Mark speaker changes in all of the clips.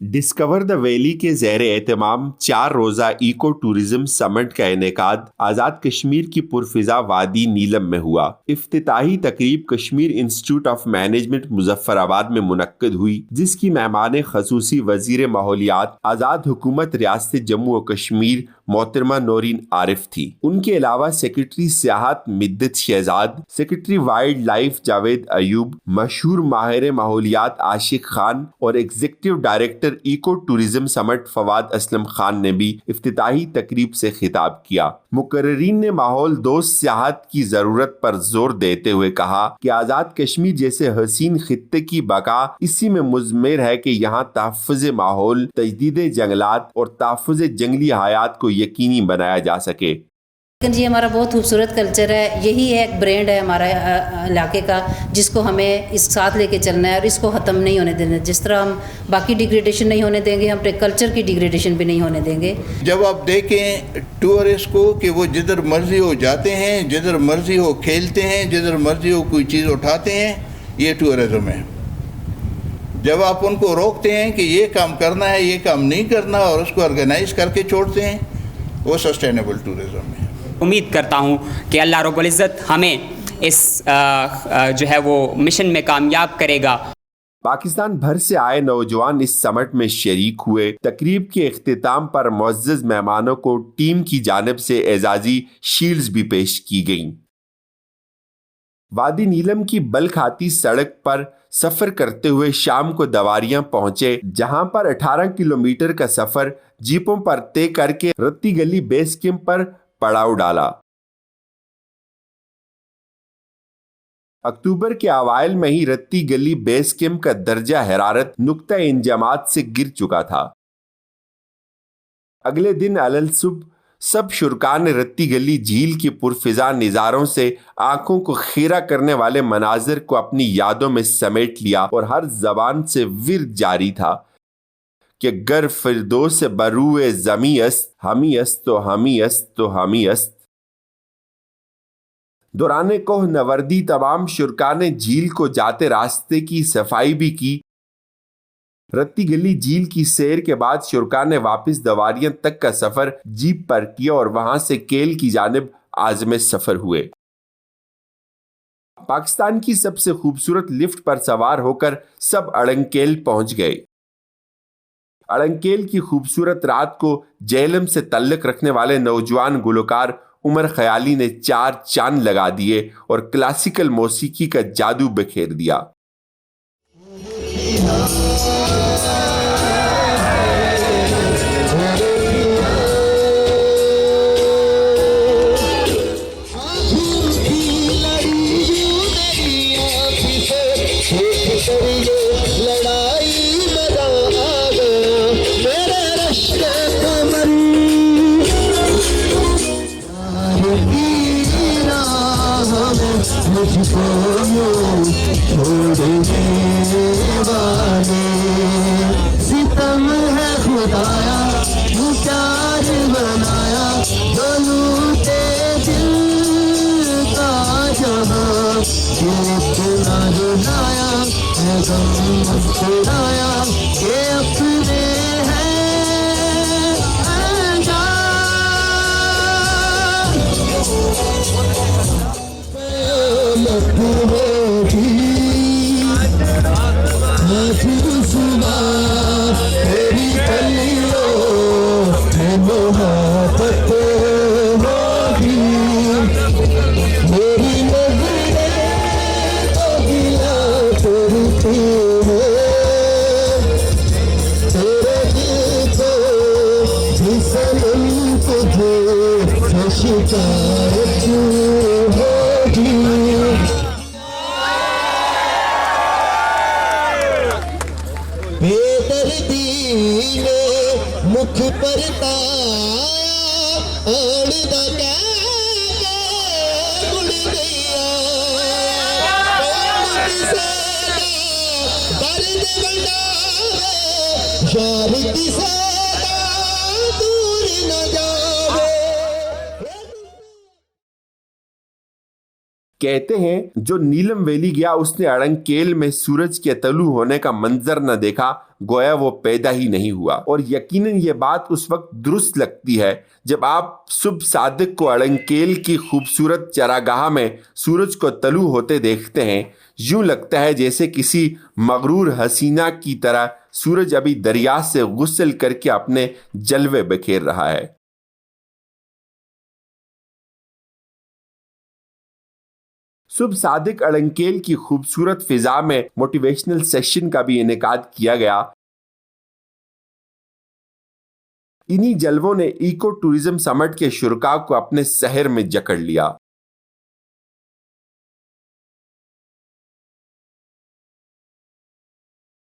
Speaker 1: Discover the valley के ज़ेर एहतमाम 4 रोज़ा इको टूरिज्म समिट का इनेकाद आज़ाद कश्मीर की पुरफिजा वादी नीलम में हुआ। इफ्तिताही तकरीब Kashmir institute of management Muzaffarabad में मुनक्कद हुई, जिसकी मेहमान खसूसी वजीर माहौलियात आज़ाद हुकूमत रियासत जम्मू और कश्मीर मोहतरमा नौरीन आरिफ थी। उनके अलावा सेक्रेटरी सियाहत Middat Shahzad, secretary wild life Javed Ayub, मशहूर माहिर माहौलियात आशिक खान और executive director eco tourism summit Fawad Aslam Khan ने भी इफ्तिताही तकरीब से खिताब किया। मुकर्रीन ने माहौल दोस्त सियाहत की जरूरत पर जोर देते हुए कहा कि आज़ाद कश्मीर जैसे हसीन खित्ते की बका इसी में मुज़मिर है कि यहाँ तहफ़्फ़ुज़ माहौल, तजदीद जंगलात और तहफ़्फ़ुज़ जंगली हयात को यकीनी बनाया जा सके।
Speaker 2: लेकिन ये हमारा बहुत खूबसूरत कल्चर है, यही एक ब्रांड है हमारा इलाके का, जिसको हमें इस साथ लेके चलना है और इसको ख़त्म नहीं होने देना। जिस तरह हम बाकी डिग्रेडेशन नहीं होने देंगे, हम अपने कल्चर की डिग्रेडेशन भी नहीं होने देंगे।
Speaker 3: जब आप देखें टूरिस्ट को कि वो जिधर मर्जी हो जाते हैं, जिधर मर्जी हो खेलते हैं, जिधर मर्जी हो कोई चीज़ उठाते हैं, ये टूरिज़्म है। जब आप उनको रोकते हैं कि ये काम करना है, ये काम नहीं करना, और उसको ऑर्गेनाइज करके छोड़ते हैं, वो सस्टेनेबल टूरिज़्म है।
Speaker 4: उम्मीद करता हूँ कि अल्लाह रब्बुल इज़्ज़त हमें इस जो है वो मिशन में कामयाब करेगा।
Speaker 1: पाकिस्तान भर से आए नौजवान इस समिट में शरीक हुए। तकरीब के इख्तिताम पर मुअज़्ज़ज़ मेहमानों को टीम की जानिब से एजाजी शील्ड्स भी पेश की गईं। वादी नीलम की बलखाती सड़क पर सफर करते हुए शाम को दवारियां पहुंचे, जहां पर 18 किलोमीटर का सफर जीपों पर तय करके रत्ती गली बेस कैंप पर पड़ाव डाला। अक्टूबर के अवाइल में ही रत्ती गली बेस कैंप का दर्जा हरारत नुक्ता इंजमात से गिर चुका था। अगले दिन अलल सुबह सब शुरकान ने रत्ती गली झील की पुरफिजा नज़ारों से आंखों को खीरा करने वाले मनाजिर को अपनी यादों में समेट लिया और हर जबान से विर्द जारी था कि गर फिरदौस बरूए ज़मी अस्त, हमी अस्त तो हमी अस्त तो हमी अस्त। दौराने कोह नवर्दी तमाम शुरकान ने झील को जाते रास्ते की सफाई भी की। रत्ती गली झील की सैर के बाद शुरकान ने वापस दवारियां तक का सफर जीप पर किया और वहां से केल की जानिब आज़म सफर हुए। पाकिस्तान की सबसे खूबसूरत लिफ्ट पर सवार होकर सब अड़ंकेल पहुंच गए। अड़ंकेल की खूबसूरत रात को जेलम से तल्लुक़ रखने वाले नौजवान गुलकार उमर ख्याली ने 4 चांद लगा दिए और क्लासिकल मौसीकी का जादू बिखेर दिया।
Speaker 5: सितम है खुदाया प्यार बनाया दोनों के दिल का जहां इतना रुलाया है गम छुड़ाया ये अपने हैं मुख पर
Speaker 1: कहते हैं जो नीलम वैली गया उसने अड़ंकेल में सूरज के तलू होने का मंजर न देखा, गोया वो पैदा ही नहीं हुआ। और यकीनन ये बात उस वक्त दुरुस्त लगती है जब आप सुबह सादिक को अड़ंकेल की खूबसूरत चरागाह में सूरज को तलू होते देखते हैं। यूं लगता है जैसे किसी मगरूर हसीना की तरह सूरज अभी दरिया से गुस्ल करके अपने जलवे बिखेर रहा है। सुबह सादिक अड़ंकेल की खूबसूरत फिजा में मोटिवेशनल सेशन का भी इनेकाद किया गया। इन्हीं जलवों ने इको टूरिज्म समिट के शुरका को अपने शहर में जकड़ लिया।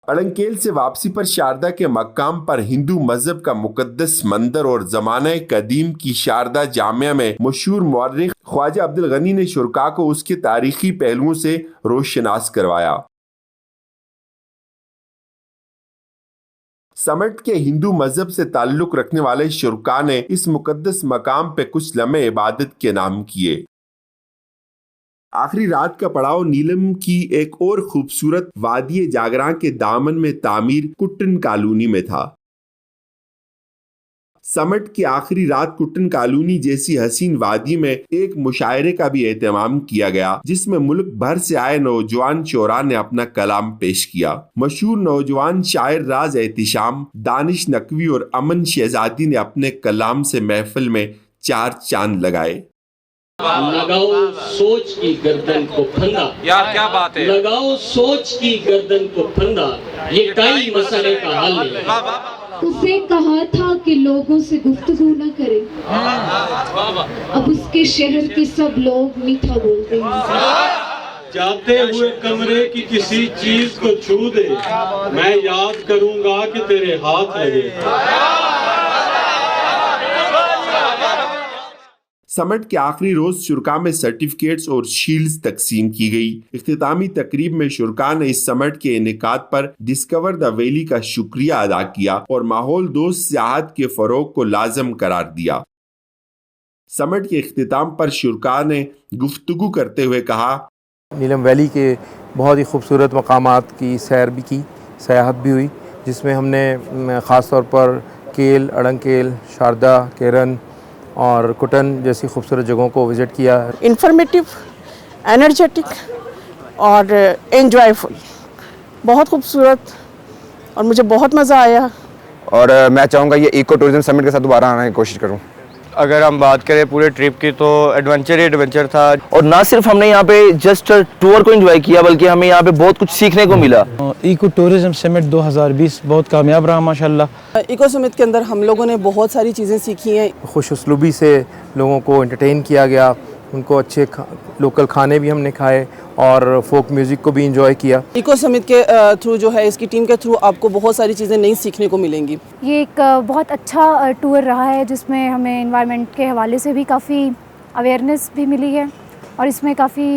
Speaker 1: अड़ंकेल से वापसी पर शारदा के मकाम पर हिंदू मजहब का मुकद्दस मंदिर और जमाने कदीम की शारदा जामिया में मशहूर मुअर्रिख ख्वाजा अब्दुल गनी ने शुरका को उसके तारीखी पहलुओं से रोशनास करवाया। समिट के हिंदू मजहब से ताल्लुक रखने वाले शुरका ने इस मुकद्दस मकाम पे कुछ लम्हे इबादत के नाम किए। आखिरी रात का पड़ाव नीलम की एक और खूबसूरत वादी जागरां के दामन में तामीर कुट्टन कॉलोनी में था। समिट की आखिरी रात कुट्टन कॉलोनी जैसी हसीन वादी में एक मुशायरे का भी एहतमाम किया गया, जिसमें मुल्क भर से आए नौजवान शोरा ने अपना कलाम पेश किया। मशहूर नौजवान शायर राज एहतिशाम, दानिश नकवी और अमन शहजादी ने अपने कलाम से महफिल में चार चांद लगाए।
Speaker 6: लगाओ सोच की गर्दन को फंदा,
Speaker 7: यार क्या बात है,
Speaker 6: लगाओ सोच की गर्दन को फंदा, ये कई मसले का हल है।
Speaker 8: उसे कहा था कि लोगों से गुफ्तगू न करे, अब उसके शहर के सब लोग मीठा बोलते हैं।
Speaker 6: जाते हुए कमरे की किसी चीज को छू दे, मैं याद करूंगा कि तेरे हाथ लगे।
Speaker 1: समिट के आखिरी रोज शुरका में सर्टिफिकेट्स और शील्ड्स तकसीम की गई। इख्तितामी तकरीब में शुरका ने इस समिट के इनेकाद पर डिस्कवर द वैली का शुक्रिया अदा किया और माहौल दोस्त सियाहत के फरोग को लाजम करार दिया। समिट के इख्तिताम पर शुरका ने गुफ्तगू करते हुए कहा,
Speaker 9: नीलम वैली के बहुत ही खूबसूरत मकामात की सैर भी की, सयाहत भी हुई, जिसमें हमने ख़ास तौर पर केल, अड़ंकेल, शारदा, केरन और कुटन जैसी खूबसूरत जगहों को विज़िट किया।
Speaker 10: इन्फॉर्मेटिव, एनर्जेटिक और एंजॉयफुल, बहुत खूबसूरत और मुझे बहुत मज़ा आया।
Speaker 11: और मैं चाहूँगा ये इको टूरिज्म समिट के साथ दोबारा आने की कोशिश करूँ।
Speaker 12: अगर हम बात करें पूरे ट्रिप की तो एडवेंचर ही एडवेंचर था।
Speaker 13: और ना सिर्फ हमने यहाँ पे जस्ट टूर को एंजॉय किया बल्कि हमें यहाँ पे बहुत कुछ सीखने को मिला।
Speaker 14: इको टूरिज्म समिट 2020 बहुत कामयाब रहा माशाल्लाह।
Speaker 10: इको समिट के अंदर हम लोगों ने बहुत सारी चीज़ें सीखी हैं।
Speaker 9: खुश उसलूबी से लोगों को एंटरटेन किया गया, उनको अच्छे लोकल खाने भी हमने खाए और फोक म्यूज़िक को भी इंजॉय किया।
Speaker 10: इको समिट के थ्रू जो है, इसकी टीम के थ्रू आपको बहुत सारी चीज़ें नई सीखने को मिलेंगी।
Speaker 15: ये एक बहुत अच्छा टूर रहा है जिसमें हमें एनवायरनमेंट के हवाले से भी काफ़ी अवेयरनेस भी मिली है और इसमें काफ़ी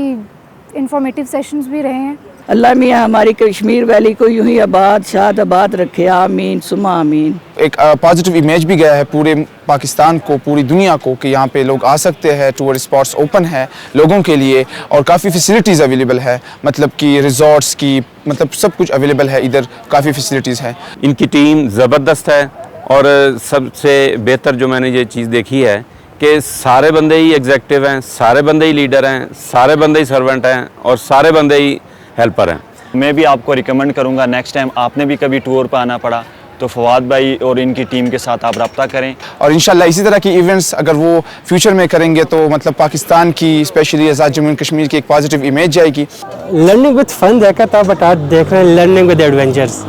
Speaker 15: इंफॉर्मेटिव सेशंस भी रहे हैं।
Speaker 16: अल्लाह मियाँ हमारी कश्मीर वैली को यूं ही आबाद शाद आबाद रखे, आमीन सुमा आमीन।
Speaker 11: एक पॉजिटिव इमेज भी गया है पूरे पाकिस्तान को, पूरी दुनिया को, कि यहाँ पे लोग आ सकते हैं, टूर स्पॉट्स ओपन है लोगों के लिए और काफ़ी फैसिलिटीज़ अवेलेबल है, मतलब कि रिजॉर्ट्स की, मतलब सब कुछ अवेलेबल है इधर, काफ़ी फैसिलिटीज़ है।
Speaker 17: इनकी टीम ज़बरदस्त है और सबसे बेहतर जो मैंने ये चीज़ देखी है कि सारे बंदे ही एग्जेक्टिव हैं, सारे बंदे ही लीडर हैं, सारे बंदे ही सर्वेंट हैं और सारे बंदे ही हेल्पर हैं।
Speaker 12: मैं भी आपको रिकमेंड करूंगा नेक्स्ट टाइम आपने भी कभी टूर पर आना पड़ा तो फवाद भाई और इनकी टीम के साथ आप रब्ता करें।
Speaker 11: और इंशाल्लाह इसी तरह की इवेंट्स अगर वो फ्यूचर में करेंगे तो मतलब पाकिस्तान की specially Azad Jammu and Kashmir की एक पॉजिटिव इमेज जाएगी।
Speaker 18: लर्निंग विद फन देखा था, बट आज देख रहे हैं लर्निंग विद एडवेंचर्स।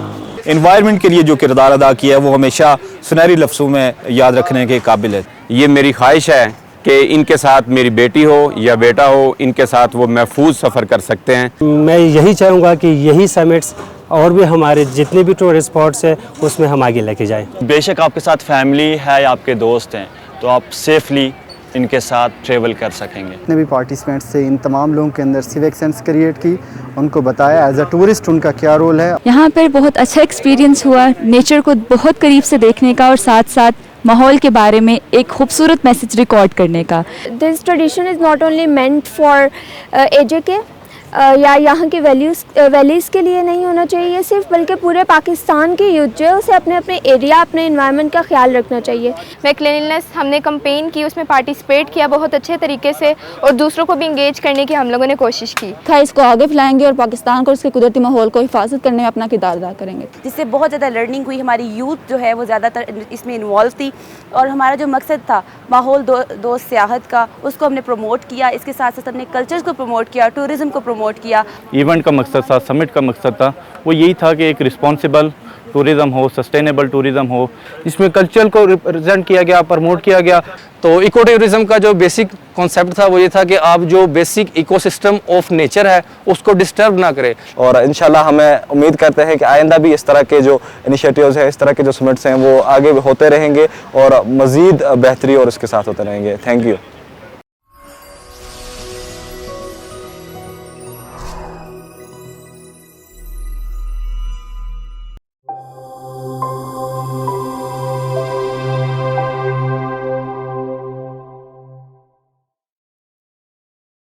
Speaker 12: एनवायरनमेंट के लिए जो किरदार अदा किया है वो हमेशा सुनहरी लफ्ज़ों में याद रखने के काबिल है।
Speaker 17: ये मेरी ख्वाहिश है कि इनके साथ मेरी बेटी हो या बेटा हो, इनके साथ वो महफूज सफ़र कर सकते हैं।
Speaker 18: मैं यही चाहूँगा कि यही समिट्स और भी हमारे जितने भी टूर स्पॉट्स हैं उसमें हम आगे लेके जाएं।
Speaker 12: बेशक आपके साथ फैमिली है या आपके दोस्त हैं तो आप सेफली इनके साथ ट्रेवल कर सकेंगे।
Speaker 19: जितने भी पार्टिसिपेंट्स थे इन तमाम लोगों के अंदर सिविक सेंस क्रिएट की, उनको बताया एज अ टूरिस्ट उनका क्या रोल है।
Speaker 20: यहाँ पर बहुत अच्छा एक्सपीरियंस हुआ, नेचर को बहुत करीब से देखने का और साथ साथ
Speaker 7: माहौल के बारे में एक खूबसूरत मैसेज रिकॉर्ड करने का।
Speaker 20: This tradition is not only meant for AJK या यहाँ के वैलीज़ के लिए नहीं होना चाहिए सिर्फ, बल्कि पूरे पाकिस्तान के यूथ जो है उसे अपने अपने एरिया, अपने इन्वायरमेंट का ख्याल रखना चाहिए।
Speaker 21: मैं क्लीनलीनेस हमने कंपेन की, उसमें पार्टिसिपेट किया बहुत अच्छे तरीके से और दूसरों को भी इंगेज करने की हम लोगों ने कोशिश की।
Speaker 7: इसको आगे फैलाएंगे और पाकिस्तान को उसके कुदरती माहौल को हिफाजत करने में अपना किरदार अदा करेंगे,
Speaker 22: जिससे बहुत ज़्यादा लर्निंग हुई। हमारी यूथ जो है वो ज़्यादातर इसमें इन्वॉल्व थी और हमारा जो मकसद था माहौल दोस्त सियाहत का, उसको हमने प्रमोट किया। इसके साथ साथ हमने कल्चर्स को प्रमोट किया, टूरिज़्म को प्रमोट किया।
Speaker 23: इवेंट का मकसद था, समिट का मकसद था, वो यही था कि एक रिस्पॉन्सिबल टूरिज़्म हो, सस्टेनेबल टूरिज़्म हो, जिसमें कल्चर को रिप्रेजेंट किया गया, प्रमोट किया गया।
Speaker 9: तो इको टूरिज़्म का जो बेसिक कॉन्सेप्ट था वो ये था कि आप जो बेसिक इकोसिस्टम ऑफ नेचर है उसको डिस्टर्ब ना करें।
Speaker 12: और इंशाल्लाह हमें उम्मीद करते हैं कि आइंदा भी इस तरह के जो इनिशिएटिव्स हैं, इस तरह के जो समिट्स हैं वो आगे होते रहेंगे और मज़ीद बेहतरी और इसके साथ होते रहेंगे। Thank you.